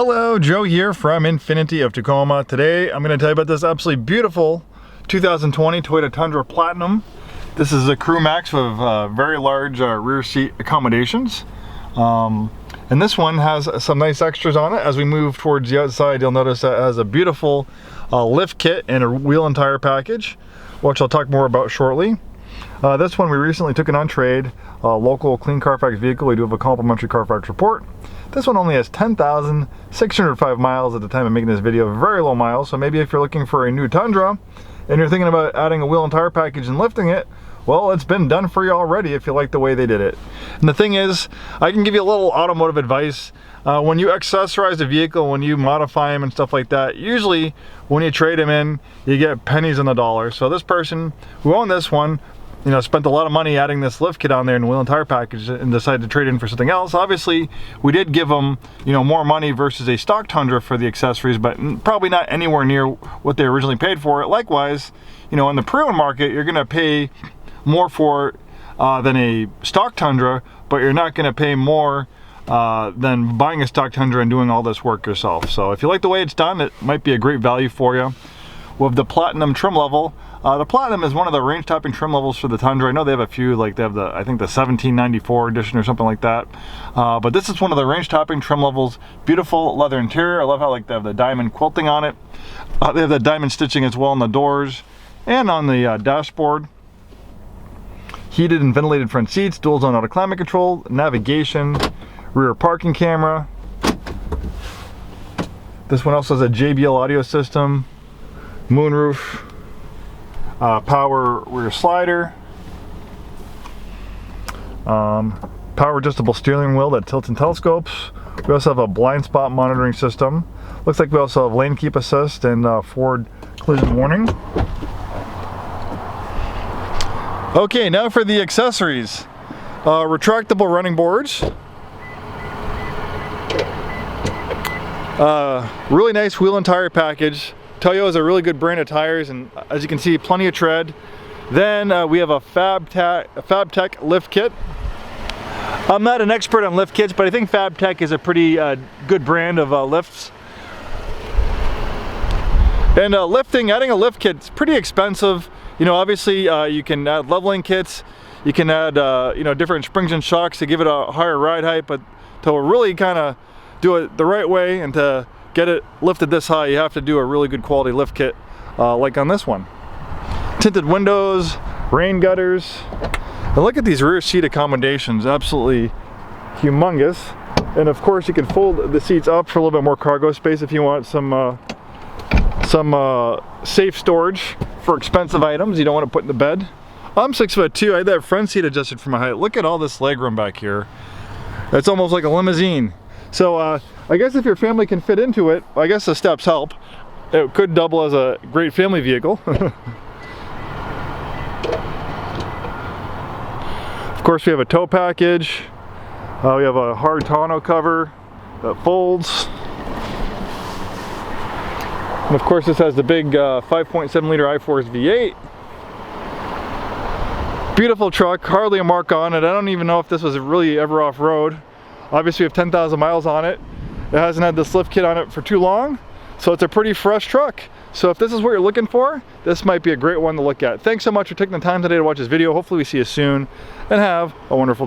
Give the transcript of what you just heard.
Hello, Joe here from Infiniti of Tacoma. Today I'm going to tell you about this absolutely beautiful 2020 Toyota Tundra Platinum. This is a Crew Max with very large rear seat accommodations. And this one has some nice extras on it. As we move towards the outside, you'll notice that it has a beautiful lift kit and a wheel and tire package, which I'll talk more about shortly. This one we recently took it on trade, local clean Carfax vehicle. We do have a complimentary Carfax report. This one only has 10,605 miles at the time of making this video, very low miles. So maybe if you're looking for a new Tundra and you're thinking about adding a wheel and tire package and lifting it, well, it's been done for you already if you like the way they did it. And the thing is, I can give you a little automotive advice. When you accessorize a vehicle, when you modify them and stuff like that, usually when you trade them in, you get pennies on the dollar. So this person who owned this one, you know, spent a lot of money adding this lift kit on there and wheel and tire package and decided to trade in for something else. Obviously, we did give them, you know, more money versus a stock Tundra for the accessories, but probably not anywhere near what they originally paid for it. Likewise, you know, in the pre-owned market, you're going to pay more for it than a stock Tundra, but you're not going to pay more than buying a stock Tundra and doing all this work yourself. So if you like the way it's done, it might be a great value for you. With the Platinum trim level, the Platinum is one of the range topping trim levels for the Tundra. I know they have a few, like they have the, I think the 1794 edition or something like that. But this is one of the range topping trim levels. Beautiful leather interior. I love how like they have the diamond quilting on it. They have the diamond stitching as well on the doors and on the dashboard. Heated and ventilated front seats, dual zone auto climate control, navigation, rear parking camera. This one also has a JBL audio system, moonroof, power rear slider, power adjustable steering wheel that tilts and telescopes. We also have a blind spot monitoring system. Looks like we also have lane keep assist and forward collision warning. Okay, now for the accessories. Retractable running boards. Really nice wheel and tire package. Toyo is a really good brand of tires, and as you can see, plenty of tread. Then we have a Fabtech lift kit. I'm not an expert on lift kits, but I think Fabtech is a pretty good brand of lifts. And adding a lift kit is pretty expensive. You know, obviously you can add leveling kits, you can add you know, different springs and shocks to give it a higher ride height, but to really kind of do it the right way and to get it lifted this high, you have to do a really good quality lift kit like on this one. Tinted windows, rain gutters, and look at these rear seat accommodations, absolutely humongous. And of course you can fold the seats up for a little bit more cargo space if you want some safe storage for expensive items you don't want to put in the bed. I'm 6'2". I had that front seat adjusted for my height. Look at all this leg room back here. It's almost like a limousine. So I guess if your family can fit into it, I guess the steps help. It could double as a great family vehicle. Of course we have a tow package. We have a hard tonneau cover that folds. And of course this has the big 5.7 liter I-Force V8. Beautiful truck, hardly a mark on it. I don't even know if this was really ever off-road. Obviously we have 10,000 miles on it. It hasn't had this lift kit on it for too long, so it's a pretty fresh truck. So if this is what you're looking for, this might be a great one to look at. Thanks so much for taking the time today to watch this video. Hopefully we see you soon, and have a wonderful day.